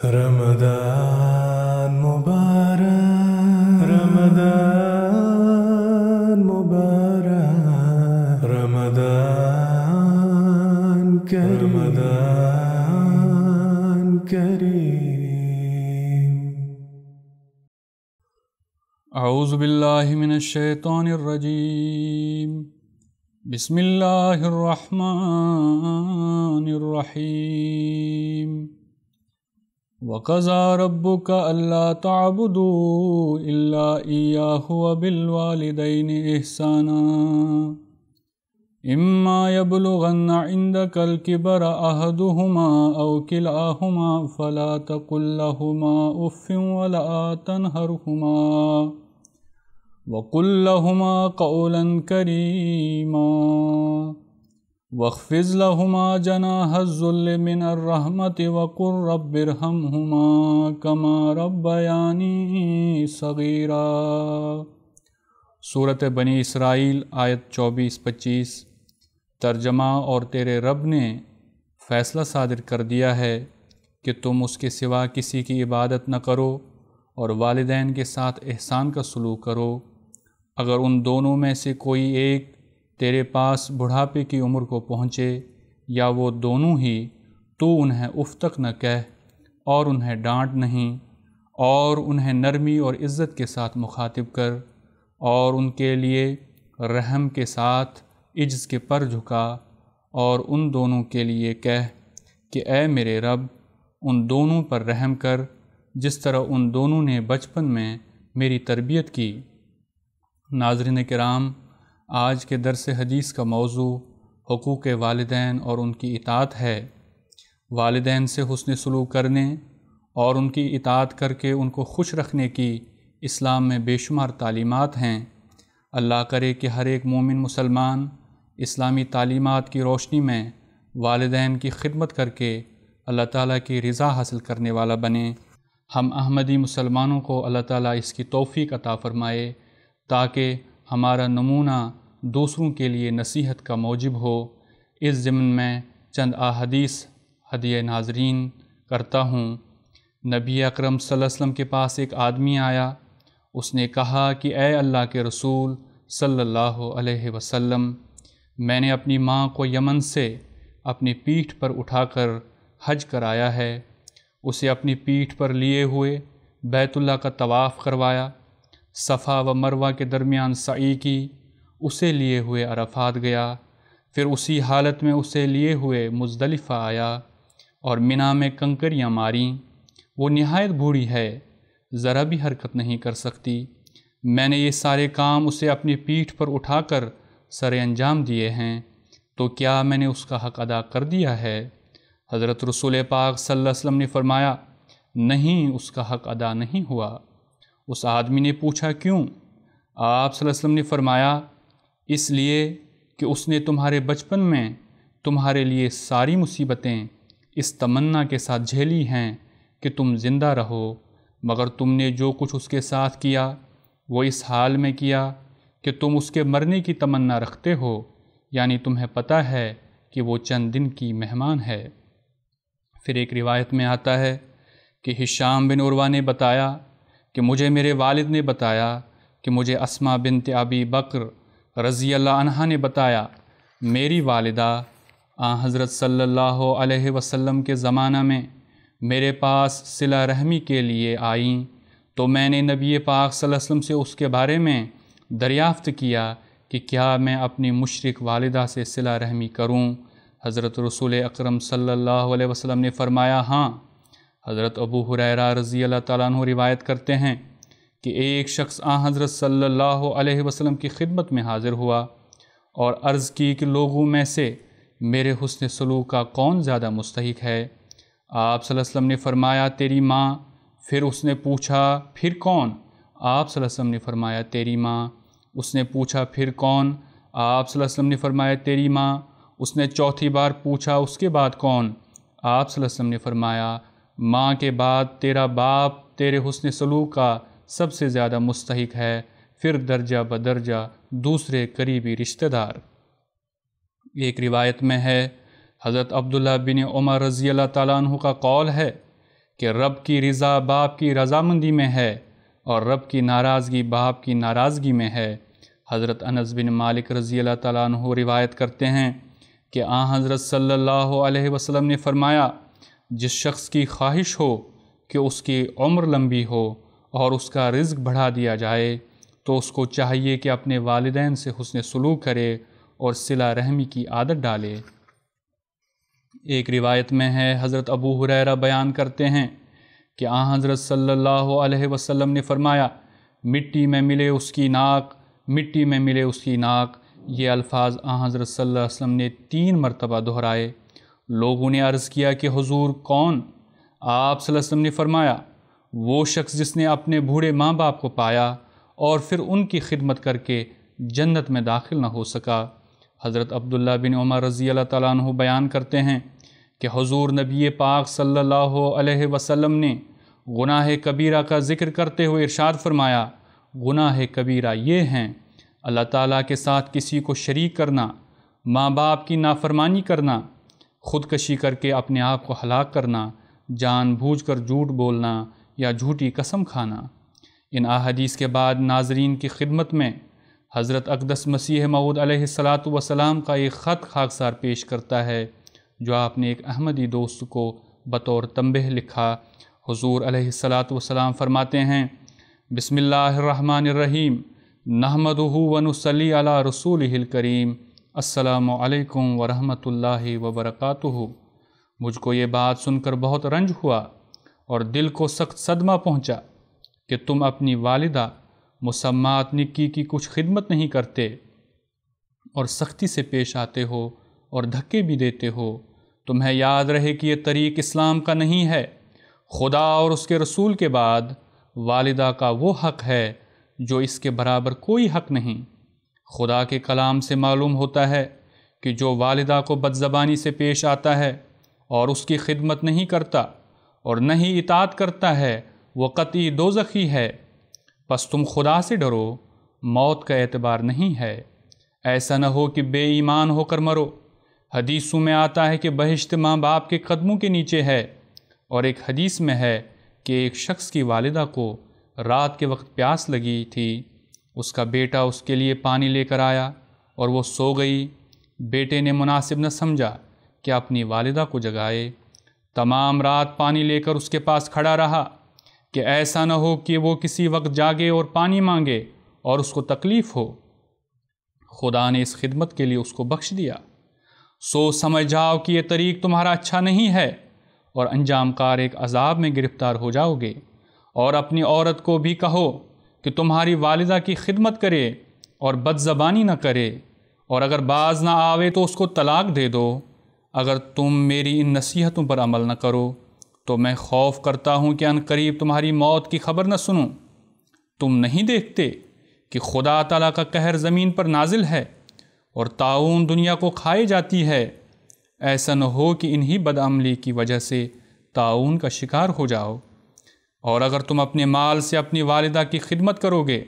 رمضان مبارک، رمضان مبارک، رمضان کریم، رمضان کریم۔ اعوذ باللہ من الشیطان الرجیم، بسم اللہ الرحمن الرحیم۔ وَقَضَىٰ رَبُّكَ أَلَّا تَعْبُدُوا إِلَّا إِيَّاهُ وَبِالْوَالِدَيْنِ إِحْسَانًا إِمَّا يَبْلُغَنَّ عِندَكَ الْكِبَرَ أَحَدُهُمَا أَوْ كِلَاهُمَا فَلَا تَقُل لَّهُمَا أُفٍّ وَلَا تَنْهَرْهُمَا وَقُل لَّهُمَا قَوْلًا كَرِيمًا وَاخْفِضْ لَهُمَا جَنَاحَ الذُّلِّ مِنَ الرَّحْمَةِ وَقُل رَّبِّ ارْحَمْهُمَا كَمَا رَبَّيَانِي صَغِيرًا۔ سورۃ بنی اسرائیل آیت 24-25۔ ترجمہ۔ اور تیرے رب نے فیصلہ صادر کر دیا ہے کہ تم اس کے سوا کسی کی عبادت نہ کرو اور والدین کے ساتھ احسان کا سلوک کرو۔ اگر ان دونوں میں سے کوئی ایک تیرے پاس بڑھاپے کی عمر کو پہنچے یا وہ دونوں ہی، تو انہیں اف تک نہ کہہ اور انہیں ڈانٹ نہیں، اور انہیں نرمی اور عزت کے ساتھ مخاطب کر، اور ان کے لیے رحم کے ساتھ عجز کے پر جھکا، اور ان دونوں کے لیے کہہ کہ اے میرے رب، ان دونوں پر رحم کر جس طرح ان دونوں نے بچپن میں میری تربیت کی۔ ناظرین کرام، آج کے درس حدیث کا موضوع حقوق والدین اور ان کی اطاعت ہے۔ والدین سے حسن سلوک کرنے اور ان کی اطاعت کر کے ان کو خوش رکھنے کی اسلام میں بے شمار تعلیمات ہیں۔ اللہ کرے کہ ہر ایک مومن مسلمان اسلامی تعلیمات کی روشنی میں والدین کی خدمت کر کے اللہ تعالیٰ کی رضا حاصل کرنے والا بنے۔ ہم احمدی مسلمانوں کو اللہ تعالیٰ اس کی توفیق عطا فرمائے تاکہ ہمارا نمونہ دوسروں کے لیے نصیحت کا موجب ہو۔ اس ضمن میں چند احادیث ہدیہ ناظرین کرتا ہوں۔ نبی اکرم صلی اللہ علیہ وسلم کے پاس ایک آدمی آیا۔ اس نے کہا کہ اے اللہ کے رسول صلی اللہ علیہ وسلم، میں نے اپنی ماں کو یمن سے اپنی پیٹھ پر اٹھا کر حج کرایا ہے، اسے اپنی پیٹھ پر لیے ہوئے بیت اللہ کا طواف کروایا، صفا و مروہ کے درمیان سعی کی، اسے لیے ہوئے عرفات گیا، پھر اسی حالت میں اسے لیے ہوئے مزدلفہ آیا اور منی میں کنکریاں ماریں۔ وہ نہایت بوڑھی ہے، ذرا بھی حرکت نہیں کر سکتی۔ میں نے یہ سارے کام اسے اپنی پیٹھ پر اٹھا کر سر انجام دیے ہیں، تو کیا میں نے اس کا حق ادا کر دیا ہے؟ حضرت رسول پاک صلی اللہ علیہ وسلم نے فرمایا، نہیں، اس کا حق ادا نہیں ہوا۔ اس آدمی نے پوچھا کیوں؟ آپ صلی اللہ علیہ وسلم نے فرمایا، اس لیے کہ اس نے تمہارے بچپن میں تمہارے لیے ساری مصیبتیں اس تمنا کے ساتھ جھیلی ہیں کہ تم زندہ رہو، مگر تم نے جو کچھ اس کے ساتھ کیا وہ اس حال میں کیا کہ تم اس کے مرنے کی تمنا رکھتے ہو، یعنی تمہیں پتہ ہے کہ وہ چند دن کی مہمان ہے۔ پھر ایک روایت میں آتا ہے کہ ہشام بن عروہ نے بتایا کہ مجھے میرے والد نے بتایا کہ مجھے اسماء بنت ابی بکر رضی اللہ عنہا نے بتایا، میری والدہ حضرت صلی اللہ علیہ وسلم کے زمانہ میں میرے پاس صلہ رحمی کے لیے آئیں، تو میں نے نبی پاک صلی اللہ علیہ وسلم سے اس کے بارے میں دریافت کیا کہ کیا میں اپنی مشرک والدہ سے صلہ رحمی کروں؟ حضرت رسول اکرم صلی اللہ علیہ وسلم نے فرمایا ہاں۔ حضرت ابو ہریرہ رضی اللہ تعالیٰ عنہ روایت کرتے ہیں کہ ایک شخص حضرت صلی اللہ علیہ وسلم کی خدمت میں حاضر ہوا اور عرض کی کہ لوگوں میں سے میرے حسن سلوک کا کون زیادہ مستحق ہے؟ آپ صلی اللہ علیہ وسلم نے فرمایا تیری ماں۔ پھر اس نے پوچھا پھر کون؟ آپ صلی اللہ علیہ وسلم نے فرمایا تیری ماں۔ اس نے پوچھا پھر کون؟ آپ صلی اللہ علیہ وسلم نے فرمایا تیری ماں۔ اس نے چوتھی بار پوچھا اس کے بعد کون؟ آپ صلی اللہ علیہ وسلم نے فرمایا ماں کے بعد تیرا باپ تیرے حسن سلوک کا سب سے زیادہ مستحق ہے، پھر درجہ بدرجہ دوسرے قریبی رشتہ دار۔ ایک روایت میں ہے حضرت عبداللہ بن عمر رضی اللہ تعالیٰ عنہ کا قول ہے کہ رب کی رضا باپ کی رضامندی میں ہے اور رب کی ناراضگی باپ کی ناراضگی میں ہے۔ حضرت انس بن مالک رضی اللہ تعالیٰ عنہ روایت کرتے ہیں کہ حضرت صلی اللہ علیہ وسلم نے فرمایا، جس شخص کی خواہش ہو کہ اس کی عمر لمبی ہو اور اس کا رزق بڑھا دیا جائے تو اس کو چاہیے کہ اپنے والدین سے حسن سلوک کرے اور صلہ رحمی کی عادت ڈالے۔ ایک روایت میں ہے، حضرت ابو ہریرہ بیان کرتے ہیں کہ حضرت صلی اللہ علیہ وسلم نے فرمایا، مٹی میں ملے اس کی ناک، مٹی میں ملے اس کی ناک۔ یہ الفاظ حضرت صلی اللہ علیہ وسلم نے 3 مرتبہ دہرائے۔ لوگوں نے عرض کیا کہ حضور کون؟ آپ صلی اللہ علیہ وسلم نے فرمایا، وہ شخص جس نے اپنے بوڑھے ماں باپ کو پایا اور پھر ان کی خدمت کر کے جنت میں داخل نہ ہو سکا۔ حضرت عبداللہ بن عمر رضی اللہ تعالیٰ عنہ بیان کرتے ہیں کہ حضور نبی پاک صلی اللہ علیہ وسلم نے گناہ کبیرہ کا ذکر کرتے ہوئے ارشاد فرمایا، گناہ کبیرہ یہ ہیں: اللہ تعالیٰ کے ساتھ کسی کو شریک کرنا، ماں باپ کی نافرمانی کرنا، خودکشی کر کے اپنے آپ کو ہلاک کرنا، جان بوجھ کر جھوٹ بولنا یا جھوٹی قسم کھانا۔ ان احادیث کے بعد ناظرین کی خدمت میں حضرت اقدس مسیح موعود علیہ السلام کا ایک خط خاکسار پیش کرتا ہے جو آپ نے ایک احمدی دوست کو بطور تنبیہ لکھا۔ حضور علیہ السلام فرماتے ہیں، بسم اللہ الرحمن الرحیم، نحمدہ ونصلی علی رسولہ الکریم، السلام علیکم ورحمۃ اللہ وبرکاتہ۔ مجھ کو یہ بات سن کر بہت رنج ہوا اور دل کو سخت صدمہ پہنچا کہ تم اپنی والدہ مسمات نکی کی کچھ خدمت نہیں کرتے اور سختی سے پیش آتے ہو اور دھکے بھی دیتے ہو۔ تمہیں یاد رہے کہ یہ طریق اسلام کا نہیں ہے۔ خدا اور اس کے رسول کے بعد والدہ کا وہ حق ہے جو اس کے برابر کوئی حق نہیں۔ خدا کے کلام سے معلوم ہوتا ہے کہ جو والدہ کو بدزبانی سے پیش آتا ہے اور اس کی خدمت نہیں کرتا اور نہ ہی اطاعت کرتا ہے، وہ قطعی دوزخی ہے۔ پس تم خدا سے ڈرو، موت کا اعتبار نہیں ہے۔ ایسا نہ ہو کہ بے ایمان ہو کر مرو۔ حدیثوں میں آتا ہے کہ بہشت ماں باپ کے قدموں کے نیچے ہے، اور ایک حدیث میں ہے کہ ایک شخص کی والدہ کو رات کے وقت پیاس لگی تھی، اس کا بیٹا اس کے لیے پانی لے کر آیا اور وہ سو گئی۔ بیٹے نے مناسب نہ سمجھا کہ اپنی والدہ کو جگائے، تمام رات پانی لے کر اس کے پاس کھڑا رہا کہ ایسا نہ ہو کہ وہ کسی وقت جاگے اور پانی مانگے اور اس کو تکلیف ہو۔ خدا نے اس خدمت کے لیے اس کو بخش دیا۔ سو سمجھ جاؤ کہ یہ طریق تمہارا اچھا نہیں ہے اور انجام کار ایک عذاب میں گرفتار ہو جاؤ گے۔ اور اپنی عورت کو بھی کہو کہ تمہاری والدہ کی خدمت کرے اور بد زبانی نہ کرے، اور اگر باز نہ آوے تو اس کو طلاق دے دو۔ اگر تم میری ان نصیحتوں پر عمل نہ کرو تو میں خوف کرتا ہوں کہ عنقریب تمہاری موت کی خبر نہ سنوں۔ تم نہیں دیکھتے کہ خدا تعالیٰ کا قہر زمین پر نازل ہے اور طاعون دنیا کو کھائے جاتی ہے۔ ایسا نہ ہو کہ انہی بدعملی کی وجہ سے طاعون کا شکار ہو جاؤ۔ اور اگر تم اپنے مال سے اپنی والدہ کی خدمت کرو گے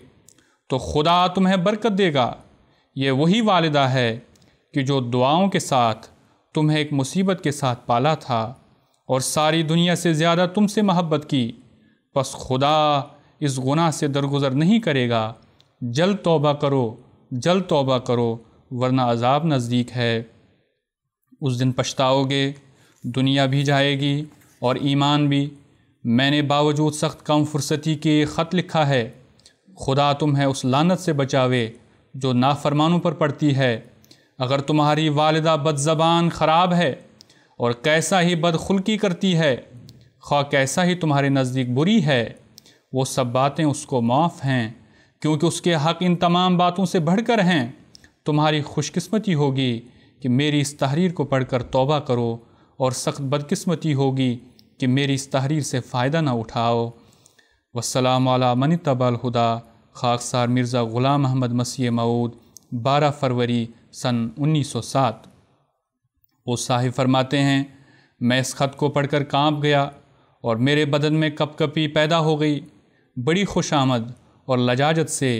تو خدا تمہیں برکت دے گا۔ یہ وہی والدہ ہے کہ جو دعاؤں کے ساتھ تمہیں ایک مصیبت کے ساتھ پالا تھا اور ساری دنیا سے زیادہ تم سے محبت کی۔ پس خدا اس گناہ سے درگزر نہیں کرے گا۔ جلد توبہ کرو، جلد توبہ کرو، ورنہ عذاب نزدیک ہے۔ اس دن پچھتاؤ گے، دنیا بھی جائے گی اور ایمان بھی۔ میں نے باوجود سخت کم فرصتی کے ایک خط لکھا ہے۔ خدا تمہیں اس لعنت سے بچاوے جو نافرمانوں پر پڑتی ہے۔ اگر تمہاری والدہ بد زبان خراب ہے اور کیسا ہی بد خلقی کرتی ہے، خواہ کیسا ہی تمہارے نزدیک بری ہے، وہ سب باتیں اس کو معاف ہیں، کیونکہ اس کے حق ان تمام باتوں سے بڑھ کر ہیں۔ تمہاری خوش قسمتی ہوگی کہ میری اس تحریر کو پڑھ کر توبہ کرو، اور سخت بدقسمتی ہوگی کہ میری اس تحریر سے فائدہ نہ اٹھاؤ۔ والسلام علی من اتبع الہدی۔ خاکسار مرزا غلام احمد مسیح موعود، 12 فروری سن 1907۔ وہ صاحب فرماتے ہیں، میں اس خط کو پڑھ کر کانپ گیا اور میرے بدن میں کپ کپی پیدا ہو گئی۔ بڑی خوش آمد اور لجاجت سے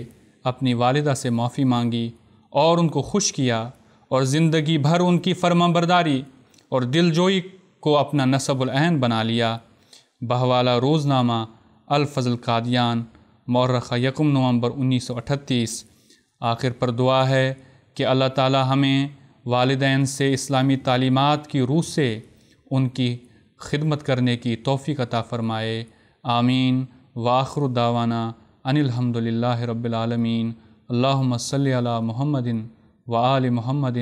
اپنی والدہ سے معافی مانگی اور ان کو خوش کیا، اور زندگی بھر ان کی فرما برداری اور دل جوئی کو اپنا نصب العین بنا لیا۔ بہوالا روزنامہ الفضل قادیان، مورخہ 1 نومبر 1938۔ آخر پر دعا ہے کہ اللہ تعالی ہمیں والدین سے اسلامی تعلیمات کی روح سے ان کی خدمت کرنے کی توفیق عطا فرمائے، آمین۔ وآخر دعوانا ان الحمد للہ رب العالمین۔ اللہم صلی علی محمد وآل محمد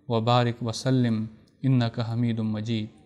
وبارک وسلم انک حمید مجید۔